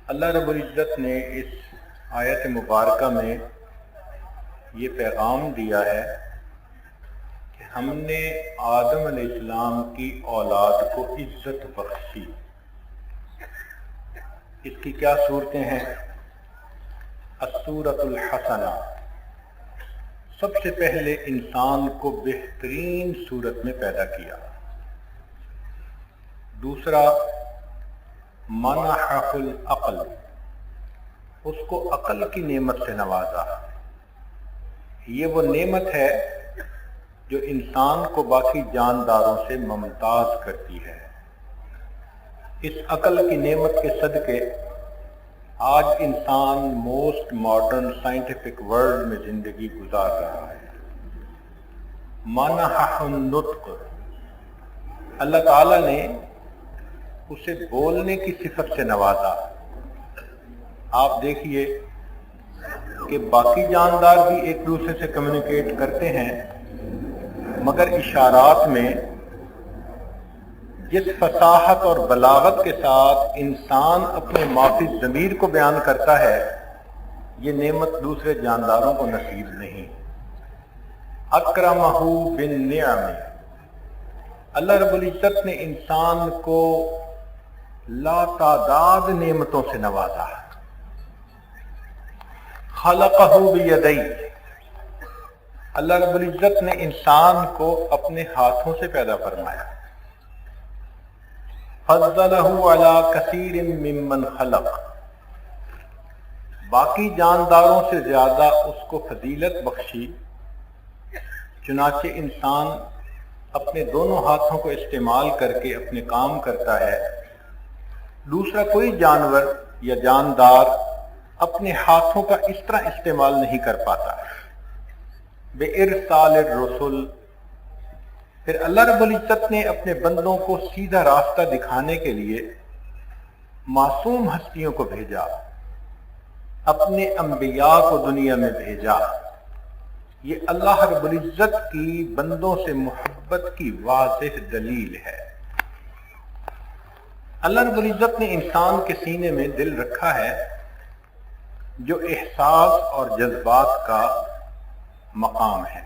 اللہ رب العزت نے اس آیت مبارکہ میں یہ پیغام دیا ہے کہ ہم نے آدم علیہ السلام کی اولاد کو عزت بخشی۔ اس کی کیا صورتیں ہیں؟ الصورۃ الحسنہ، سب سے پہلے انسان کو بہترین صورت میں پیدا کیا۔ دوسرا منحہ العقل، اس کو عقل کی نعمت سے نوازا۔ یہ وہ نعمت ہے جو انسان کو باقی جانداروں سے ممتاز کرتی ہے۔ اس عقل کی نعمت کے صدقے آج انسان موسٹ ماڈرن سائنٹیفک ورلڈ میں زندگی گزار رہا ہے۔ منحہ النطق، اللہ تعالیٰ نے اسے بولنے کی صفت سے نوازا۔ آپ دیکھیے کہ باقی جاندار بھی ایک دوسرے سے کمیونیکیٹ کرتے ہیں، مگر اشارات میں جس فصاحت اور بلاغت کے ساتھ انسان اپنے مافی ضمیر کو بیان کرتا ہے، یہ نعمت دوسرے جانداروں کو نصیب نہیں۔ اکرمہ بالنعم، اللہ رب العزت نے انسان کو لا تعداد نعمتوں سے نوازا۔ خلقہ بیدیہ، اللہ رب العزت نے انسان کو اپنے ہاتھوں سے پیدا فرمایا۔ فضلہ علی کثیر ممن خلق، باقی جانداروں سے زیادہ اس کو فضیلت بخشی، چنانچہ انسان اپنے دونوں ہاتھوں کو استعمال کر کے اپنے کام کرتا ہے۔ دوسرا کوئی جانور یا جاندار اپنے ہاتھوں کا اس طرح استعمال نہیں کر پاتا۔ بِإِرْسَالِ الرُّسُلِ، پھر اللہ رب العزت نے اپنے بندوں کو سیدھا راستہ دکھانے کے لیے معصوم ہستیوں کو بھیجا، اپنے انبیاء کو دنیا میں بھیجا۔ یہ اللہ رب العزت کی بندوں سے محبت کی واضح دلیل ہے۔ اللہ رب العزت نے انسان کے سینے میں دل رکھا ہے جو احساس اور جذبات کا مقام ہے،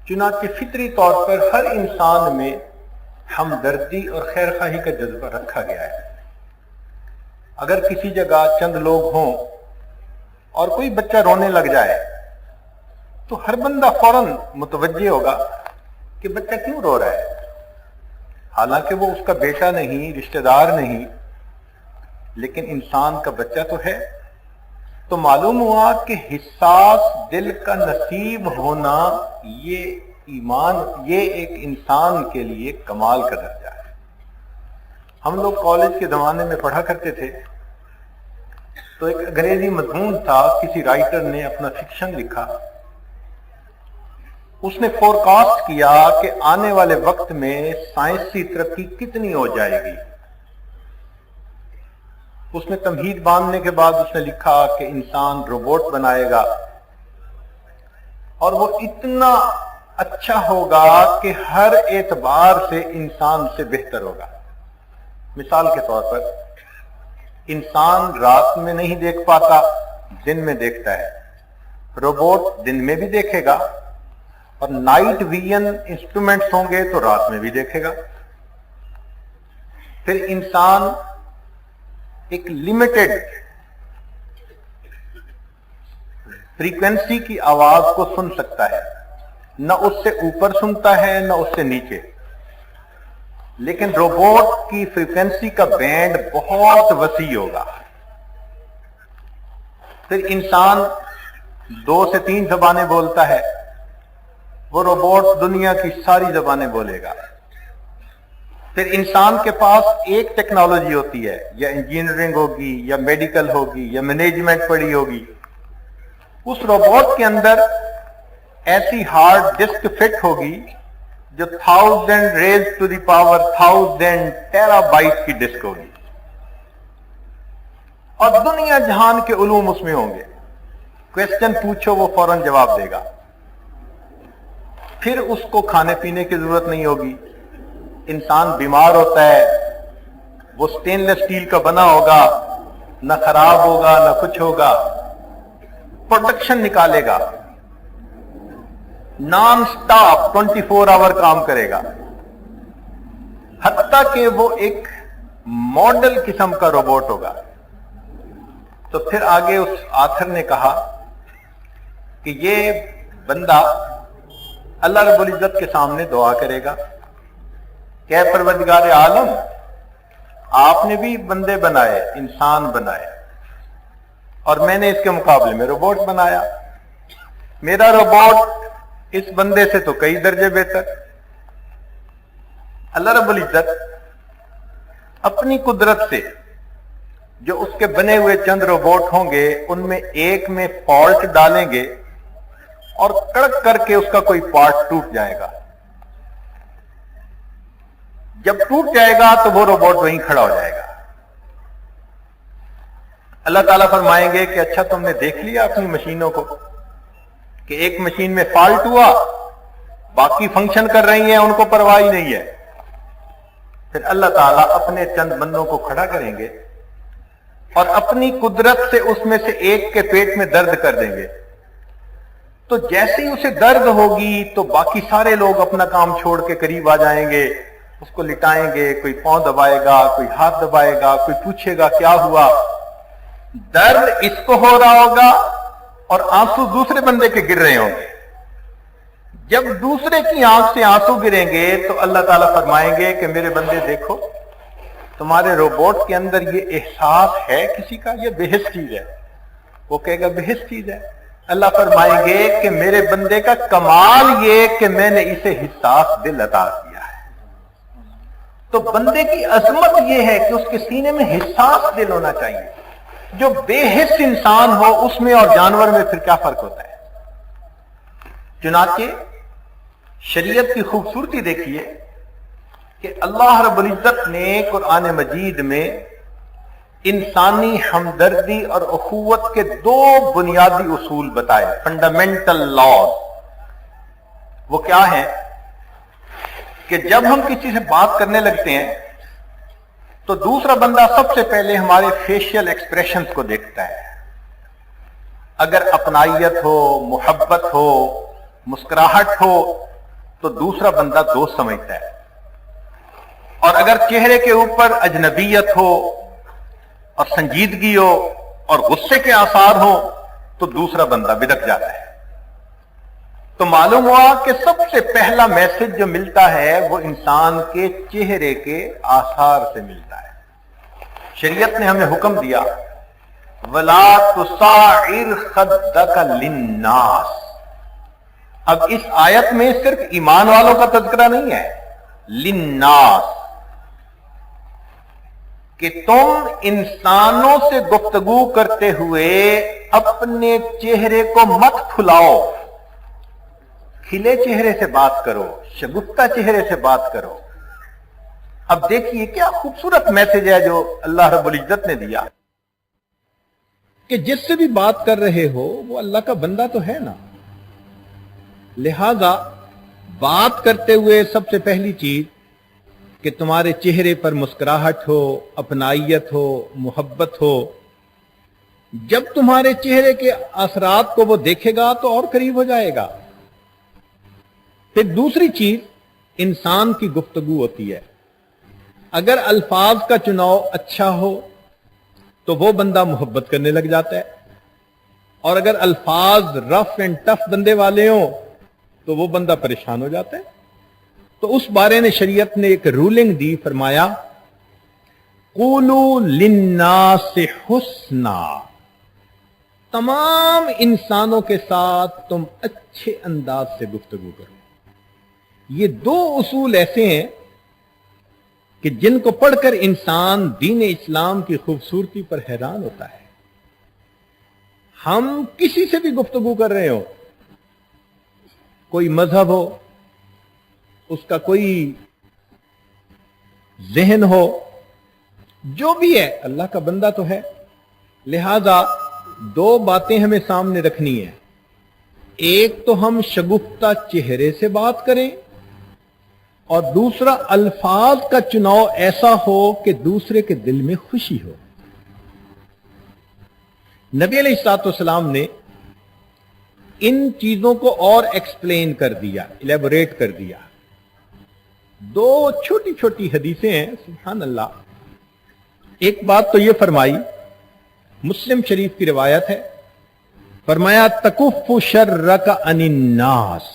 چنانچہ فطری طور پر ہر انسان میں ہمدردی اور خیر خواہی کا جذبہ رکھا گیا ہے۔ اگر کسی جگہ چند لوگ ہوں اور کوئی بچہ رونے لگ جائے تو ہر بندہ فوراً متوجہ ہوگا کہ بچہ کیوں رو رہا ہے، حالانکہ وہ اس کا بیٹا نہیں، رشتہ دار نہیں، لیکن انسان کا بچہ تو ہے۔ تو معلوم ہوا کہ حساس دل کا نصیب ہونا یہ ایمان، یہ ایک انسان کے لیے کمال کا درجہ ہے۔ ہم لوگ کالج کے زمانے میں پڑھا کرتے تھے تو ایک انگریزی مضمون تھا، کسی رائٹر نے اپنا فکشن لکھا، اس نے فورکاسٹ کیا کہ آنے والے وقت میں سائنسی ترقی کتنی ہو جائے گی۔ اس نے تمہید باندھنے کے بعد اس نے لکھا کہ انسان روبوٹ بنائے گا اور وہ اتنا اچھا ہوگا کہ ہر اعتبار سے انسان سے بہتر ہوگا۔ مثال کے طور پر انسان رات میں نہیں دیکھ پاتا، دن میں دیکھتا ہے، روبوٹ دن میں بھی دیکھے گا اور نائٹ ویژن انسٹرومنٹس ہوں گے تو رات میں بھی دیکھے گا۔ پھر انسان ایک لمیٹڈ فریکوینسی کی آواز کو سن سکتا ہے، نہ اس سے اوپر سنتا ہے نہ اس سے نیچے، لیکن روبوٹ کی فریکوینسی کا بینڈ بہت وسیع ہوگا۔ پھر انسان 2 سے 3 زبانیں بولتا ہے، وہ روبوٹ دنیا کی ساری زبانیں بولے گا۔ پھر انسان کے پاس ایک ٹیکنالوجی ہوتی ہے، یا انجینئرنگ ہوگی یا میڈیکل ہوگی یا مینجمنٹ پڑھی ہوگی، اس روبوٹ کے اندر ایسی ہارڈ ڈسک فٹ ہوگی جو 1000 raise to the power 1000 terabyte کی ڈسک ہوگی، اور دنیا جہان کے علوم اس میں ہوں گے۔ کویسچن پوچھو وہ فوراً جواب دے گا۔ پھر اس کو کھانے پینے کی ضرورت نہیں ہوگی۔ انسان بیمار ہوتا ہے، وہ سٹین لیس اسٹیل کا بنا ہوگا، ना खराब होगा ना कुछ होगा, प्रोडक्शन निकालेगा, नॉन स्टॉप 24 आवर काम करेगा, हत्ता कि वो एक मॉडल किस्म का रोबोट होगा। तो फिर आगे उस आथर ने कहा कि ये बंदा अल्लाह रब्बुल इज्जत के सामने दुआ करेगा कि ऐ परवरदिगार आलम, आपने भी बंदे बनाए, इंसान बनाए, और मैंने इसके मुकाबले में रोबोट बनाया। मेरा रोबोट इस बंदे से तो कई दर्जे बेहतर। अल्लाह रब्बुल इज्जत अपनी कुदरत से जो उसके बने हुए चंद रोबोट होंगे उनमें एक में फॉल्ट डालेंगे और कड़क करके उसका कोई पार्ट टूट जाएगा। जब टूट जाएगा तो वो रोबोट वहीं खड़ा हो जाएगा। अल्लाह ताला फरमाएंगे कि अच्छा तुमने देख लिया अपनी मशीनों को कि एक मशीन में फॉल्ट हुआ, बाकी फंक्शन कर रही हैं, उनको परवाह ही नहीं है। फिर अल्लाह ताला अपने चंद बंदों को खड़ा करेंगे और अपनी कुदरत से उसमें से एक के पेट में दर्द कर देंगे। तो जैसे ही उसे दर्द होगी तो बाकी सारे लोग अपना काम छोड़ के करीब आ जाएंगे, उसको लिटाएंगे, कोई पांव दबाएगा, कोई हाथ दबाएगा, कोई पूछेगा क्या हुआ। दर्द इसको हो रहा होगा और आंसू दूसरे बंदे के गिर रहे होंगे। जब दूसरे की आंख से आंसू गिरेंगे तो अल्लाह ताला फरमाएंगे कि मेरे बंदे देखो, तुम्हारे रोबोट के अंदर ये एहसास है किसी का, ये बेहिस चीज है। वो कहेगा बेहिस चीज है। अल्लाह फरमाएंगे कि मेरे बंदे का कमाल ये कि मैंने इसे हिस्सास दिल अता किया है। तो बंदे की अजमत ये है कि उसके सीने में हिस्सास दिल होना चाहिए। जो बेहिस इंसान हो उसमें और जानवर में फिर क्या फर्क होता है। चुनाचे शरीयत की खूबसूरती देखिए कि अल्लाह रब्बुल इज्जत ने कुरान मजीद में इंसानी हमदर्दी और उखुवत के दो बुनियादी उसूल बताए, फंडामेंटल लॉज। वो क्या है कि जब हम किसी से बात करने लगते हैं तो दूसरा बंदा सबसे पहले हमारे फेशियल एक्सप्रेशंस को देखता है। अगर अपनाइयत हो, मोहब्बत हो, मुस्कुराहट हो तो दूसरा बंदा दोस्त समझता है, और अगर चेहरे के ऊपर अजनबियत हो और संजीदगी हो और गुस्से के आसार हो तो दूसरा बंदा बिदक जाता है। तो मालूम हुआ कि सबसे पहला मैसेज जो मिलता है वो इंसान के चेहरे के आसार से मिलता है। शरीयत ने हमें हुक्म दिया वला तुसाइर खद्दका लिन्नास। अब इस आयत में सिर्फ ईमान वालों का तज़किरा नहीं है, लिन्नास, कि तुम इंसानों से गुफ्तगू करते हुए अपने चेहरे को मत फुलाओ, खिले चेहरे से बात करो, शगुफ्ता चेहरे से बात करो। अब देखिए क्या खूबसूरत मैसेज है जो अल्लाह रब्बुल इज्जत ने दिया कि जिससे भी बात कर रहे हो वो अल्लाह का बंदा तो है ना। लिहाजा बात करते हुए सबसे पहली चीज कि तुम्हारे चेहरे पर मुस्कुराहट हो, अपनाइयत हो, मोहब्बत हो। जब तुम्हारे चेहरे के असरात को वो देखेगा तो और करीब हो जाएगा। फिर दूसरी चीज इंसान की गुफ्तगू होती है। अगर अल्फाज का चुनाव अच्छा हो तो वो बंदा मोहब्बत करने लग जाता है, और अगर अल्फाज रफ एंड टफ बंदे वाले हो तो वो बंदा परेशान हो जाता है। तो उस बारे में शरीयत ने एक रूलिंग दी, फरमाया कुलू लिन्नासि हुस्ना, तमाम इंसानों के साथ तुम अच्छे अंदाज से गुफ्तगू करो। ये दो उसूल ऐसे हैं कि जिनको पढ़कर इंसान दीन इस्लाम की खूबसूरती पर हैरान होता है। हम किसी से भी गुफ्तगू कर रहे हो, कोई मजहब हो, उसका कोई जहन हो, जो भी है, अल्लाह का बंदा तो है। लिहाजा दो बातें हमें सामने रखनी है। एक तो हम शगुफ्ता चेहरे से बात करें, और दूसरा अल्फाज का चुनाव ऐसा हो कि दूसरे के दिल में खुशी हो। नबी अलैहिस्सलाम ने इन चीजों को और एक्सप्लेन कर दिया, इलेबोरेट कर दिया। दो छोटी छोटी हदीसें हैं, सुभान अल्लाह। एक बात तो ये फरमाई, मुस्लिम शरीफ की रिवायत है, फरमाया तकुफ़्फ़ु शर्रक अनिन्नास,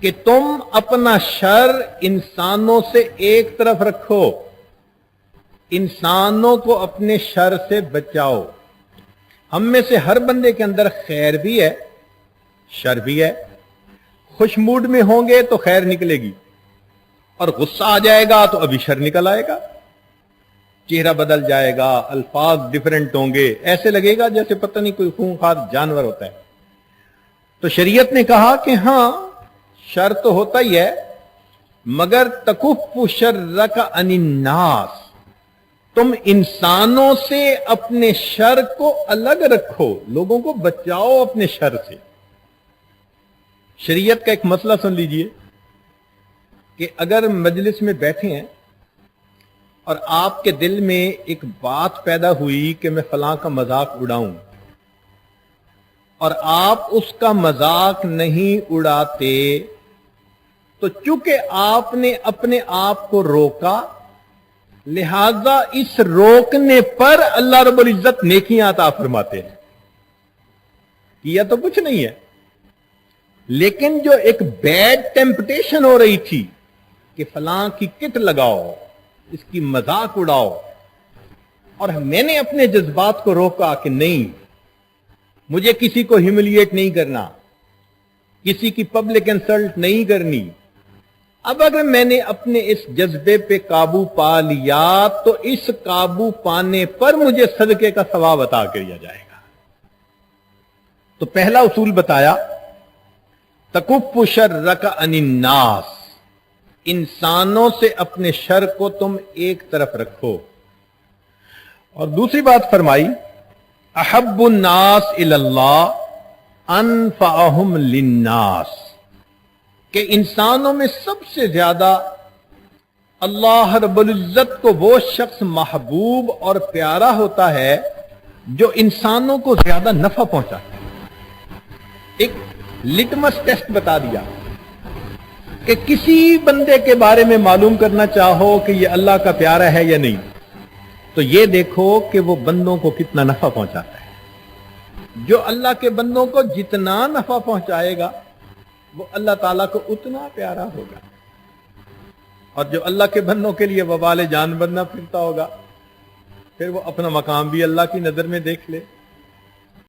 कि तुम अपना शर इंसानों से एक तरफ रखो, इंसानों को अपने शर से बचाओ। हम में से हर बंदे के अंदर खैर भी है, शर भी है। खुश मूड में होंगे तो खैर निकलेगी, और गुस्सा आ जाएगा तो अभी शर निकल आएगा। चेहरा बदल जाएगा, अल्फाज डिफरेंट होंगे, ऐसे लगेगा जैसे पता नहीं कोई खूंखार जानवर होता है। तो शरीयत ने कहा कि हां, शर तो होता ही है, मगर तकुफ़्फ़ु शर्रक अनिन्नास, तुम इंसानों से अपने शर को अलग रखो, लोगों को बचाओ अपने शर से। शरीयत का एक मसला सुन लीजिए कि अगर मजलिस में बैठे हैं और आपके दिल में एक बात पैदा हुई कि मैं फलां का मजाक उड़ाऊं, और आप उसका मजाक नहीं उड़ाते, तो चूंकि आपने अपने आप को रोका, लिहाजा इस रोकने पर अल्लाह रब्बुल इज्जत नेकियां अता फरमाते हैं। किया तो कुछ नहीं है, लेकिन जो एक बैड टेम्पटेशन हो रही थी कि फलां की किट लगाओ, इसकी मजाक उड़ाओ, और मैंने अपने जज्बात को रोका कि नहीं, मुझे किसी को ह्यूमिलिएट नहीं करना, किसी की पब्लिक इंसल्ट नहीं करनी। अब अगर मैंने अपने इस जज्बे पे काबू पा लिया तो इस काबू पाने पर मुझे सदके का सवाब अता किया जाएगा। तो पहला उसूल बताया, तकुफ़्फ़ु शर्रक अनिन्नास, इंसानों से अपने शर को तुम एक तरफ रखो। और दूसरी बात फरमाई, अहब्बुन नास इलल्लाह अनफ़अहुम लिन्नास, कि इंसानों में सबसे ज्यादा अल्लाह रब्बुल इज्जत को वो शख्स महबूब और प्यारा होता है जो इंसानों को ज्यादा नफा पहुंचाता है। एक लिटमस टेस्ट बता दिया कि किसी बंदे के बारे में मालूम करना चाहो कि ये अल्लाह का प्यारा है या नहीं, तो ये देखो कि वो बंदों को कितना नफा पहुंचाता है। जो अल्लाह के बंदों को जितना नफा पहुंचाएगा वो अल्लाह ताला को उतना प्यारा होगा, और जो अल्लाह के बंदों के लिए वबाल जान बनना फिरता होगा, फिर वो अपना मकाम भी अल्लाह की नजर में देख ले।